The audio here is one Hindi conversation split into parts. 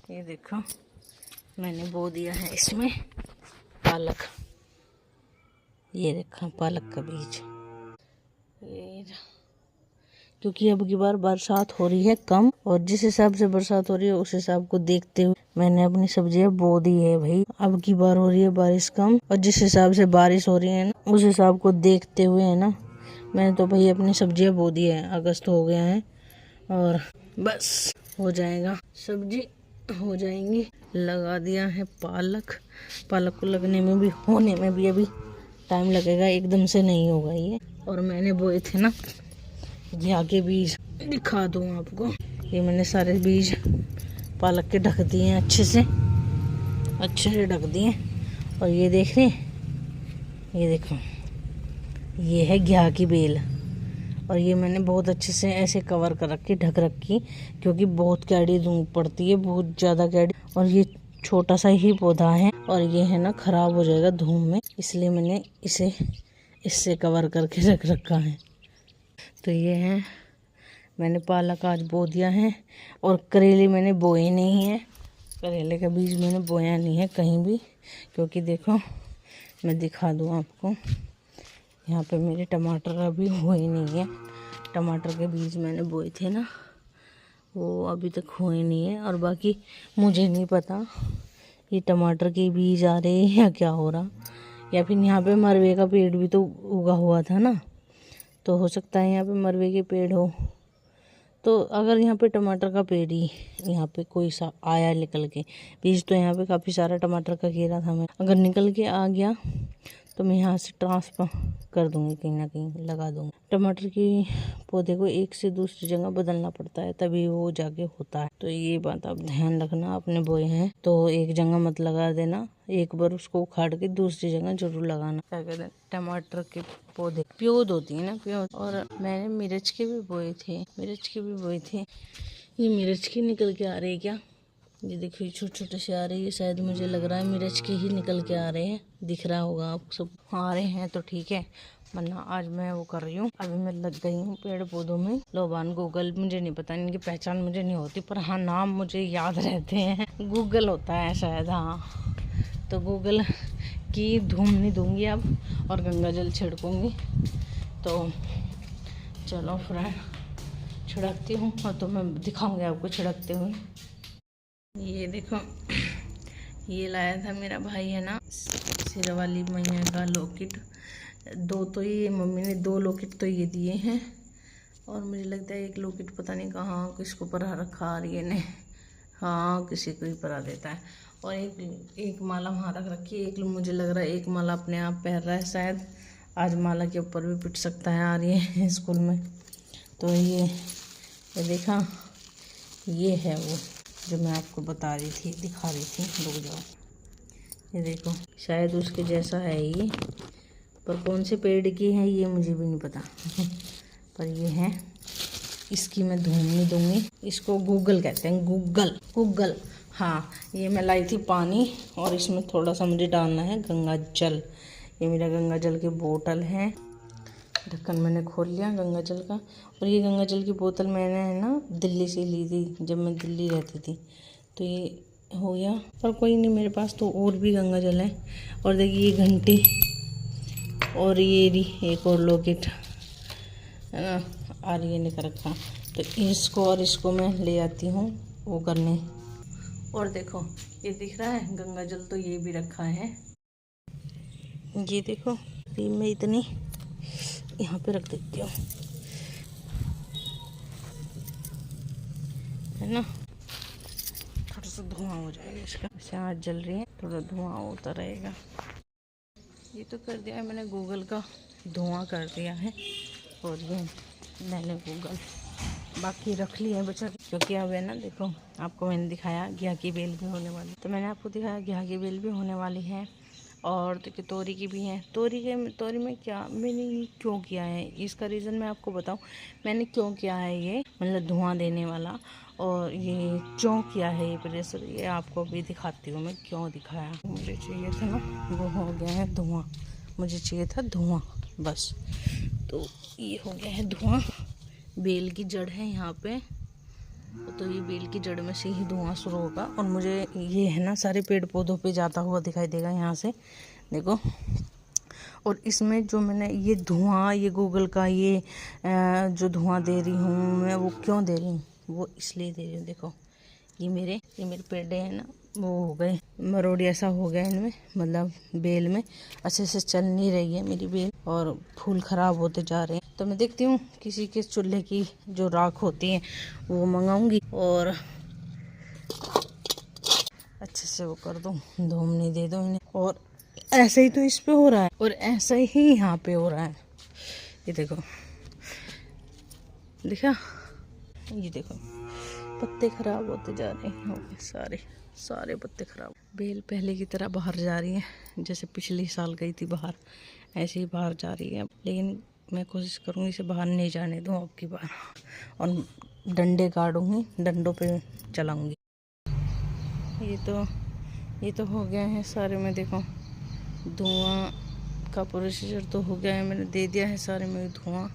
ये देखो मैंने बो दिया है इसमें पालक। ये देखो पालक का बीज। ये क्योंकि अब की बार बरसात हो रही है कम, और जिस हिसाब से बरसात हो रही है उस हिसाब को देखते हुए मैंने अपनी सब्जियां बो दी है भाई। अब की बार हो रही है बारिश कम, और जिस हिसाब से बारिश हो रही है ना उस हिसाब को देखते हुए है ना मैंने तो भाई अपनी सब्जियां बो दी है। अगस्त हो गया है और बस हो जाएगा, सब्जी हो जाएंगी। लगा दिया है पालक। पालक को लगने में भी होने में भी अभी टाइम लगेगा, एकदम से नहीं होगा ये। और मैंने बोए थे ना घिया के बीज, दिखा दूँ आपको। ये मैंने सारे बीज पालक के ढक दिए हैं, अच्छे से ढक दिए। और ये देख रहे हैं, ये देखो ये है घिया की बेल। और ये मैंने बहुत अच्छे से ऐसे कवर कर रखी, ढक रखी, क्योंकि बहुत कैडी धूप पड़ती है, बहुत ज़्यादा कैडी। और ये छोटा सा ही पौधा है और ये है ना खराब हो जाएगा धूप में, इसलिए मैंने इसे इससे कवर करके रख रखा है। तो ये है, मैंने पालक आज बो दिया है। और करेले मैंने बोए नहीं है, करेले का बीज मैंने बोया नहीं है कहीं भी, क्योंकि देखो मैं दिखा दूँ आपको, यहाँ पे मेरे टमाटर अभी हुए नहीं है। टमाटर के बीज मैंने बोए थे ना, वो अभी तक हुए नहीं है। और बाकी मुझे नहीं पता ये टमाटर के बीज आ रहे हैं या क्या हो रहा, या फिर यहाँ पे मरवे का पेड़ भी तो उगा हुआ था ना, तो हो सकता है यहाँ पे मरवे के पेड़ हो। तो अगर यहाँ पे टमाटर का पेड़ ही यहाँ पे कोई सा आया निकल के बीज, तो यहाँ पे काफ़ी सारा टमाटर का घेरा था, मैं अगर निकल के आ गया तो मैं यहाँ से ट्रांसफर कर दूँगी, कहीं ना कहीं लगा दूँगी। टमाटर की पौधे को एक से दूसरी जगह बदलना पड़ता है, तभी वो जाके होता है। तो ये बात आप ध्यान रखना, अपने बोए हैं तो एक जगह मत लगा देना, एक बार उसको उखाड़ के दूसरी जगह जरूर लगाना। क्या कहते हैं, टमाटर के पौधे प्योद होती है ना, प्योद। और मैंने मिर्च के भी बोए थे, ये मिर्च की निकल के आ रही है क्या, ये देखिए छोटे छोटे से आ रही है, शायद मुझे लग रहा है मिर्च के ही निकल के आ रहे हैं। दिख रहा होगा आप सब, आ रहे हैं तो ठीक है, वरना आज मैं वो कर रही हूँ। अभी मैं लग गई हूँ पेड़ पौधों में। लोबान गूगल, मुझे नहीं पता, इनकी पहचान मुझे नहीं होती, पर हाँ नाम मुझे याद रहते हैं। गूगल होता है शायद, हाँ। तो गूगल की धूम नहीं दूँगी अब, और गंगा जल छिड़कूँगी। तो चलो फ्रेंड छिड़कती हूँ, और तो मैं दिखाऊँगी आपको छिड़कते हुए। ये देखो ये लाया था मेरा भाई है ना, सिर वाली मैया का लॉकेट। दो तो ये मम्मी ने 2 लॉकेट तो ये दिए हैं, और मुझे लगता है एक लॉकेट पता नहीं कहाँ किसको परा रखा रही है ने, हाँ किसी को ही परा देता है। और एक माला वहाँ रख रखी है, एक मुझे लग रहा है एक माला अपने आप पहन रहा है, शायद आज माला के ऊपर भी पिट सकता है, आ रही है स्कूल में। तो ये देखा, ये है वो जो मैं आपको बता रही थी, दिखा रही थी, रुक जाओ। ये देखो शायद उसके जैसा है ये, पर कौन से पेड़ की है ये मुझे भी नहीं पता पर ये है, इसकी मैं धूम नहीं दूँगी। इसको गूगल कहते हैं, गूगल। हाँ ये मैं लाई थी पानी, और इसमें थोड़ा सा मुझे डालना है गंगा जल। ये मेरा गंगा जल की बोतल है, ढक्कन मैंने खोल लिया गंगा जल का। और ये गंगा जल की बोतल मैंने है ना दिल्ली से ली थी, जब मैं दिल्ली रहती थी। तो ये हो गया, पर कोई नहीं, मेरे पास तो और भी गंगा जल है। और देखिए ये घंटी, और ये एक और लॉकेट है ना, आ रही है निकल रखा। तो इसको और इसको मैं ले आती हूँ वो करने। और देखो ये दिख रहा है गंगा जल, तो ये भी रखा है। ये देखो मैं इतनी यहाँ पे रख देती हूँ, है ना, थोड़ा सा धुआं हो जाएगा इसका, जैसे आज जल रही है थोड़ा धुआं होता रहेगा। ये तो कर दिया है मैंने गूगल का, धुआं कर दिया है। और ये मैंने गूगल बाकी रख लिया है बचा, क्योंकि अब है ना देखो आपको मैंने दिखाया घिया की बेल भी होने वाली, तो मैंने आपको दिखाया घिया की बेल भी होने वाली है। और देखिए तोरी की भी है। तोरी में क्या मैंने क्यों किया है, इसका रीज़न मैं आपको बताऊं, मैंने क्यों किया है ये, मतलब धुआं देने वाला, और ये क्यों किया है ये प्रेशर, ये आपको भी दिखाती हूँ मैं क्यों दिखाया। मुझे चाहिए था ना, वो हो गया है धुआं, मुझे चाहिए था धुआं बस, तो ये हो गया है धुआं। बेल की जड़ है यहाँ पे, तो ये बेल की जड़ में से ही धुआं शुरू होगा। और मुझे ये है ना सारे पेड़ पौधों पे जाता हुआ दिखाई देगा यहाँ से, देखो। और इसमें जो मैंने ये धुआं, ये गूगल का ये जो धुआं दे रही हूँ मैं, वो क्यों दे रही हूँ, वो इसलिए दे रही हूँ। देखो ये मेरे पेड़ है ना, वो हो गए मरोड़ी ऐसा हो गया इनमें, मतलब बेल में अच्छे से चल नहीं रही है मेरी बेल, और फूल खराब होते जा रहे हैं। तो मैं देखती हूँ किसी के चूल्हे की जो राख होती है वो मंगाऊंगी और अच्छे से वो कर दूँ, धूमने दे दूँ इन्हें। और ऐसे ही तो इस पे हो रहा है और ऐसा ही यहाँ पे हो रहा है। ये देखो, देखा, ये देखो पत्ते खराब होते जा रहे हैं, सारे पत्ते खराब। बेल पहले की तरह बाहर जा रही है, जैसे पिछले साल गई थी बाहर, ऐसे ही बाहर जा रही है। लेकिन मैं कोशिश करूँगी इसे बाहर नहीं जाने दूँ अब की बार, और डंडे गाड़ूंगी, डंडों पे चलाऊंगी। ये तो हो गया है सारे में, देखो धुआं का प्रोसीजर तो हो गया है, मैंने दे दिया है सारे में धुआं।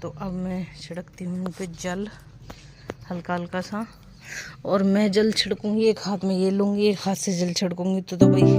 तो अब मैं छिड़कती हूँ उन पे जल हल्का हल्का सा, और मैं जल छिड़कूंगी, एक हाथ में ये लूँगी, एक हाथ से जल छिड़कूंगी। तो भाई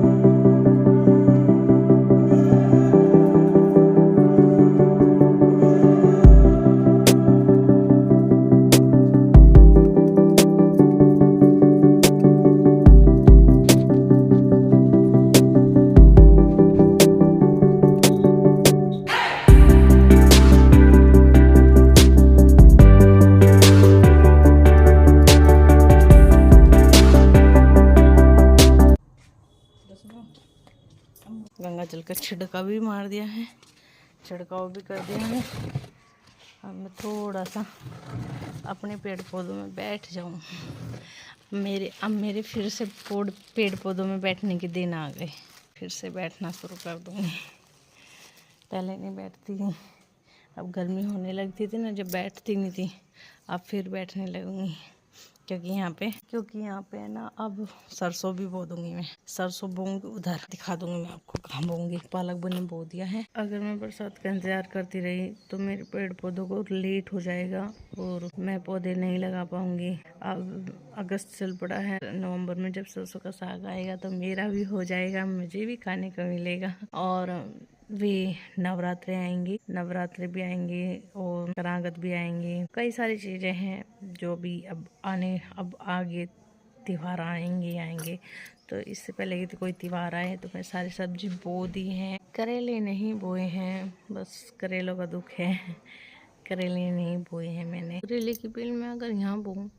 गंगा जल का छिड़काव भी मार दिया है, छिड़काव भी कर दिया है। अब मैं थोड़ा सा अपने पेड़ पौधों में बैठ जाऊं। अब मेरे फिर से पेड़ पौधों में बैठने के दिन आ गए, फिर से बैठना शुरू कर दूंगी। पहले नहीं बैठती थी, अब गर्मी होने लगती थी ना, जब बैठती नहीं थी, अब फिर बैठने लगूंगी। क्योंकि यहाँ पे है ना, अब सरसों भी बो दूंगी मैं, सरसों बोऊंगी, उधर दिखा दूंगी मैं आपको कहाँ बोऊंगी। पालक मैंने बो दिया है। अगर मैं बरसात का इंतजार करती रही तो मेरे पेड़ पौधों को लेट हो जाएगा और मैं पौधे नहीं लगा पाऊंगी। अब अगस्त चल पड़ा है, नवंबर में जब सरसों का साग आएगा तो मेरा भी हो जाएगा, मुझे भी खाने को मिलेगा। और वे नवरात्रे आएंगे, नवरात्रे भी आएंगे और शरणागत भी आएंगे, कई सारी चीज़ें हैं जो भी अब आगे त्योहार आएंगे। तो इससे पहले कि कोई त्योहार आए तो मैं सारी सब्जी बो दी हैं। करेले नहीं बोए हैं, बस करेलों का दुख है, करेले नहीं बोए हैं मैंने। करेले की बेल में अगर यहाँ बोऊं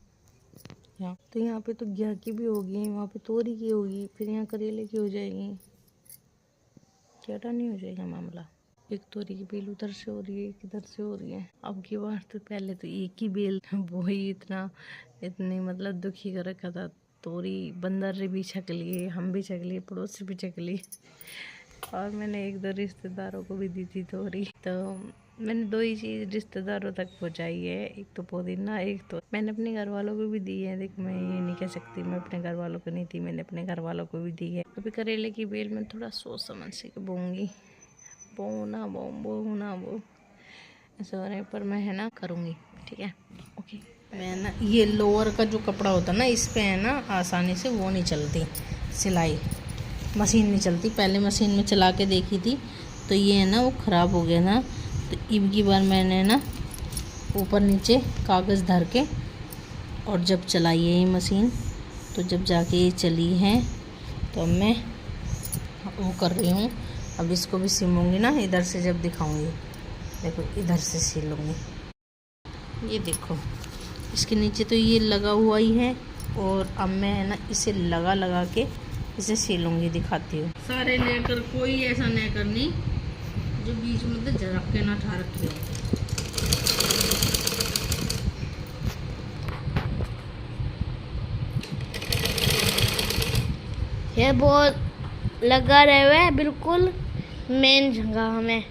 यहाँ, तो यहाँ पे तो घिया की भी होगी, वहाँ पे तोरी की होगी, फिर यहाँ करेले की हो जाएगी, क्या नहीं हो जाएगा मामला। एक तोरी की बेल उधर से हो रही है, एक इधर से हो रही है। अब की बार तो पहले तो एक ही बेल वही इतनी मतलब दुखी कर रखा था। तोरी बंदर भी छक लिए, हम भी छक लिए, पड़ोसी भी छक लिए, और मैंने एक दो रिश्तेदारों को भी दी थी तोरी। तो मैंने दो ही चीज़ रिश्तेदारों तक पहुँचाई है, एक तो पुदीना, एक तो मैंने अपने घर वालों को भी दी है। देख, मैं ये नहीं कह सकती मैं अपने घर वालों को नहीं दी, मैंने अपने घर वालों को भी दी है। अभी करेले की बेल में थोड़ा सोच समझ से बोऊंगी, बो ऐसे हो रहे, पर मैं है ना करूँगी, ठीक है, ओके। मैं ना ये लोअर का जो कपड़ा होता है ना, इस पे है ना आसानी से वो नहीं चलती, सिलाई मशीन नहीं चलती। पहले मशीन में चला के देखी थी तो ये है ना वो ख़राब हो गया ना, तो अब की बार मैंने ना ऊपर नीचे कागज़ धर के और जब चलाई है ये मशीन, तो जब जाके ये चली है तो मैं वो कर रही हूँ। अब इसको भी सिलूँगी ना, इधर से जब दिखाऊँगी, देखो इधर से सिलूँगी। ये देखो इसके नीचे तो ये लगा हुआ ही है, और अब मैं है ना इसे लगा के इसे सिलूँगी, दिखाती हूँ। सारे नेकर, कोई ऐसा नेकर नहीं जो बीच में तो झरक के ना ठा रखी हो। ये बहुत लगा रहे हुए बिल्कुल मेन जगह हमें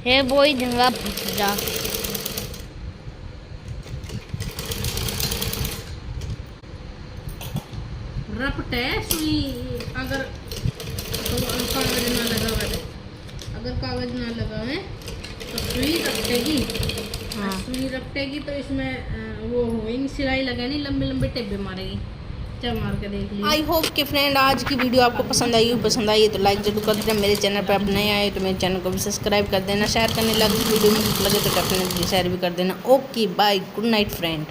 है, वो ही जगह फंस जा। रपट है सुई, अगर तो कागज ना लगा हुआ, अगर कागज ना लगा है तो सुई रपटेगी। हाँ, सुई रपटेगी तो इसमें वो होएंगी, सिलाई लगानी, लंबे लंबे टेबे मारेगी। चल मार के देख लिया। आई होप कि फ्रेंड आज की वीडियो आपको पसंद आई है तो लाइक जरूर कर देना। मेरे चैनल पर आप नए आए तो मेरे चैनल को भी सब्सक्राइब कर देना। शेयर करने लगे वीडियो में लगे तो डेफिनेटली शेयर भी कर देना। Okay bye, good night friend.